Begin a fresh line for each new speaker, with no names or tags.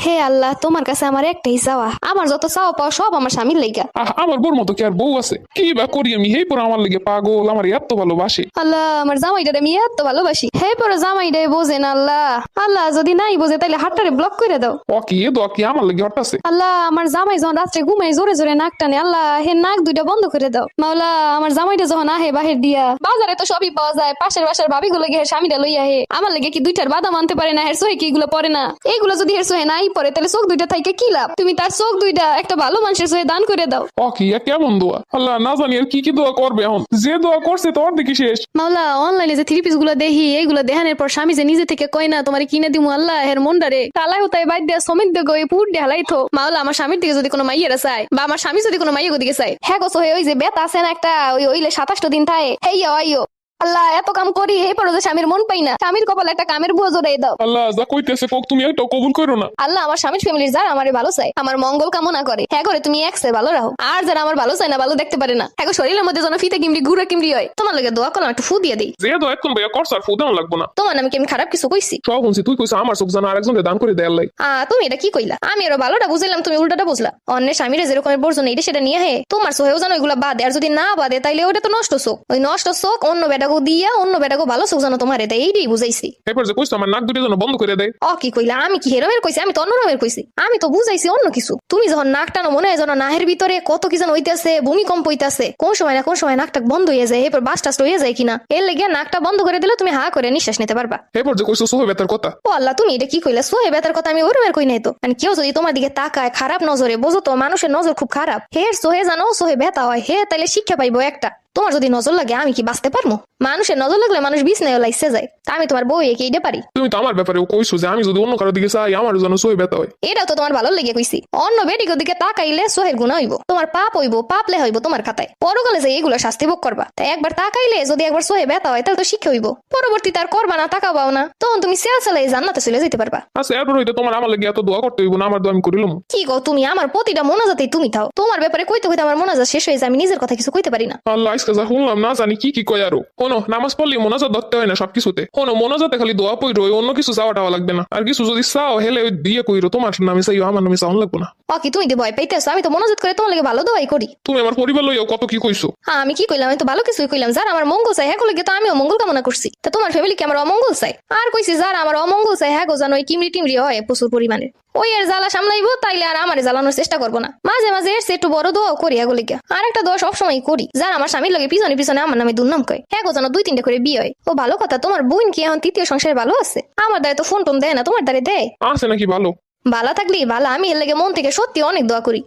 হে আল্লাহ, তোমার কাছে আমার একটাই চাওয়া, আমার যত চাওয়া পাওয়া সব আমার স্বামীর লাইগা।
আমার বোর মতো কি আর বউ আছে? কি বা করি আমি? হেই পর আমার লেগে পাগল, আমার এত ভালোবাসে।
আল্লাহ, আমার জামাইটারে আমি এত ভালোবাসি, হে পরে জামাইটাই বোঝে না। আল্লাহ আল্লাহ, যদি নাই বোঝে তাইলে হাতটারে ব্লক করে দাও।
ও কি এ দোয়া কি আমার লেগে হঠাৎ?
আল্লাহ, আমার জামাই যখন রাত্রে ঘুমাই জোরে জোরে নাক টানে, আল্লাহ হে নাক দুইটা বন্ধ করে দাও। মাওলা, আমার জামাইটা যখন আহে বাহির দিয়া, বাজারে তো সবই পাওয়া যায়, পাশের বাসার ভাবি গুলো হের স্বামীটা লইয়া হে, আমার লেগে কি দুইটার বাদাম আনতে পারে না? হের সোহে কি এগুলো পরে না? এইগুলো যদি হের সোহে নাই পরে, তাহলে চোখ দুইটা থাইকে কি লাভ? তুমি তার চোখ দুইটা একটা ভালো মানুষের সোহে দান করে দাও।
ও কি এ কেমন দোয়া? আল্লাহ না জানি আর কি কি দোয়া করবে এখন। যে দোয়া করছে তোর দেখি শেষ।
মাওলা, অনলাইনে যে থ্রি পিস গুলো দেখি, এইগুলো দেখানোর পর স্বামী যে নিজে থেকে কয় না তোমার কিনে দিমু, আল্লাহ হের মনটারে তালাই হতাই বাইর দেয়া সমিত দেগো এই পুর দিয়ে হালাইতো। মাওলা, আমার স্বামীর দিকে যদি কোনো মাইয়েরা চায়, বা আমার স্বামী যদি কোনো মাইয়ের দিকে চায়, হ্যাঁ গোসো ওই যে বেত আছে না একটা, ওই ওইলে 27টা দিন থাকে, হেইয়া আইও। আল্লাহ, এত কাম করি এই পরে যে স্বামীর মন পাই না, স্বামীর কপালে একটা কামের বুয়া জোড়াই দাও।
আল্লাহ যা কইতেছে কোক তুমি একটা কবুল করো না।
আল্লাহ, আমার স্বামীর ফ্যামিলির যারা আমার ভালো চায়, আমার মঙ্গল কামনা করে, হ্যাঁ করে তুমি একসে ভালো রাখো। আর যারা আমার ভালো চায় না, ভালো দেখতে পারে না, হ্যাঁ শরীরের মধ্যে যেন ফিতে কিমড়ি গুড়া কিমড়ি হয়, তোমার লাগে দোয়া করলাম একটু ফু দিয়ে দিই।
যে দোয়া এখন ভাইয়া করছ আর ফুদানো লাগবো না।
তোমার নামে কি আমি খারাপ কিছু কইছি?
সব শুনছি তুই কইছ আমার চোখ জানা আরেকজনকে দান করে দেয় আল্লাহ।
তুমি এটা কি কইলা? আমি আরো ভালোটা বুঝলাম, তুমি উল্টাটা বুঝলা। অন্যের স্বামীরা যেরকমের বর্জন এটা সেটা নিয়ে হে তোমার সোহেও জানো এগুলা বাদে, আর যদি না বাদে তাইলে ওটা তো নষ্ট চোখ। ওই নষ্ট চোখ অন্য বেটাকে দিয়া অন্য বেটাকে ভালো চোখ জানো তোমার, এটা এইটাই বুঝাইছি।
এরপর যে কইছ আমার নাক দুটো যেন বন্ধ করে দেয়।
কি কইলা? আমি কি হেরমের কইছি? আমি তো অন্য রকমের কইছি। আমি তো বুঝাইছি অন্য কিছু। তুমি যখন নাক টানো মনে হয় যেন নাহের ভিতরে কত কি যেন হইতেছে, ভূমিকম্প হইতেছে, কোন সময় না কোন সময় নাকটা বন্ধ হয়ে যায়, এরপর বাস টাস হয়ে যায় কিনা, এর লেগে নাকটা বন্ধ করে দিলে তুমি হা করে নিঃশ্বাস নিতে পারবা।
এরপর যে কইছ সোহে বেতার কথা।
ও আল্লাহ, তুমি এটা কি কইলা? সোহে বেতার কথা আমি ওরমের কই নাই তো। মানে কেউ যদি তোমার দিকে তাকায় খারাপ নজরে, বোঝো তো মানুষের নজর খুব খারাপ, হের সোহে জানো সোহে বেতা হয়, হে তাইলে শিক্ষা পাইবো একটা। তোমার যদি নজর লাগে আমি কি বাঁচতে পারবো? মানুষের নজর লাগলে মানুষ বিছনায় লাইসে যায়, তা আমি তোমার বউ একে এইটা পারি?
তুমি তো আমার ব্যাপারে কইছো যে আমি যদি অন্য কারো দিকে চাই আমার যেন সোহে বেতা হয়।
এটাও তো তোমার ভালো লেগে কইছি। অন্য বেটিকের দিকে তাকাইলে সোহের গুণা হইব, তোমার পাপ হইব, পাপ লে হইব তোমার খাতায়, পরকালে যে এইগুলো শাস্তি ভোগ করবা। তাই একবার তাকাইলে যদি একবার সোহে ব্যথা হয় তাহলে তো শিক্ষা হইব, পরবর্তীতে আর করবা না, তাকাবাও না, তখন তুমি সেল সেলাই জান্নাতে চলে যেতে পারবা।
আচ্ছা এরপর হইতে তোমার আমার লেগে এত দোয়া করতে হইব না? আমার দোয়া আমি করিলাম।
কি গো তুমি? আমার প্রতিটা মোনাজাতেই তুমি থাও। তোমার ব্যাপারে কইতে কইতে আমার মোনাজাত শেষ হয়ে যায়, আমি নিজের কথা কিছু কইতে পারি না।
আল্লাহ আজকে যা শুনলাম না জানি কি কি কয় আরো। শোনো নামাজ পড়লে মোনাজাত ধরতে হয় না সবকিছুতে। শোনো মোনাজাতে খালি দোয়া পড়ো, অন্য কিছু চাওয়া টাওয়া লাগবে না। আর কিছু যদি চাও হেলে ওই দিয়ে কইরো, তোমার নামে চাইও, আমার নামে চাওয়া লাগবে না।
কি তুমি ভয় পাইতেছো? আমি তো মোনাজাত করে তোমার লাগে ভালো দোয়াই করি।
তুমি আমার পরিবার লইয়াও কত কি কইছো।
আমি কি কইলাম? আমি তো ভালো কিছুই কইলাম। যারা আমার মঙ্গল চাই হ্যাঁ লাগে তো আমিও মঙ্গল কামনা করছি। তা তোমার ফ্যামিলি কি আমার অমঙ্গল চাই? আর কইছি যারা আমার অমঙ্গল চাই হ্যাঁ গো জানো ওই কিমড়ি টিমড়ি হয় প্রচুর পরিমাণে, ওই এর জ্বালা সামলাইবো, তাইলে আর আমারে জ্বালানোর চেষ্টা করবো না। মাঝে মাঝে এর একটু বড় দোয়াও করি হ্যাঁ লিগা। আর একটা দোয়া সবসময় করি, যারা আমার স্বামীর লাগে পিছনে পিছনে আমার নামে দুর্নাম কয় হ্যাঁ গো জানো 2-3টা করে বিয়ে হয়। ও ভালো কথা, তোমার বোন কি এখন তৃতীয় সংসারে ভালো আছে? আমার দ্বারে তো ফোন টোন দেয় না, তোমার দ্বারে দেয়?
আছে নাকি ভালো?
ভালো থাকলি ভালো, আমি এর লাগে মন থেকে সত্যি অনেক দোয়া করি।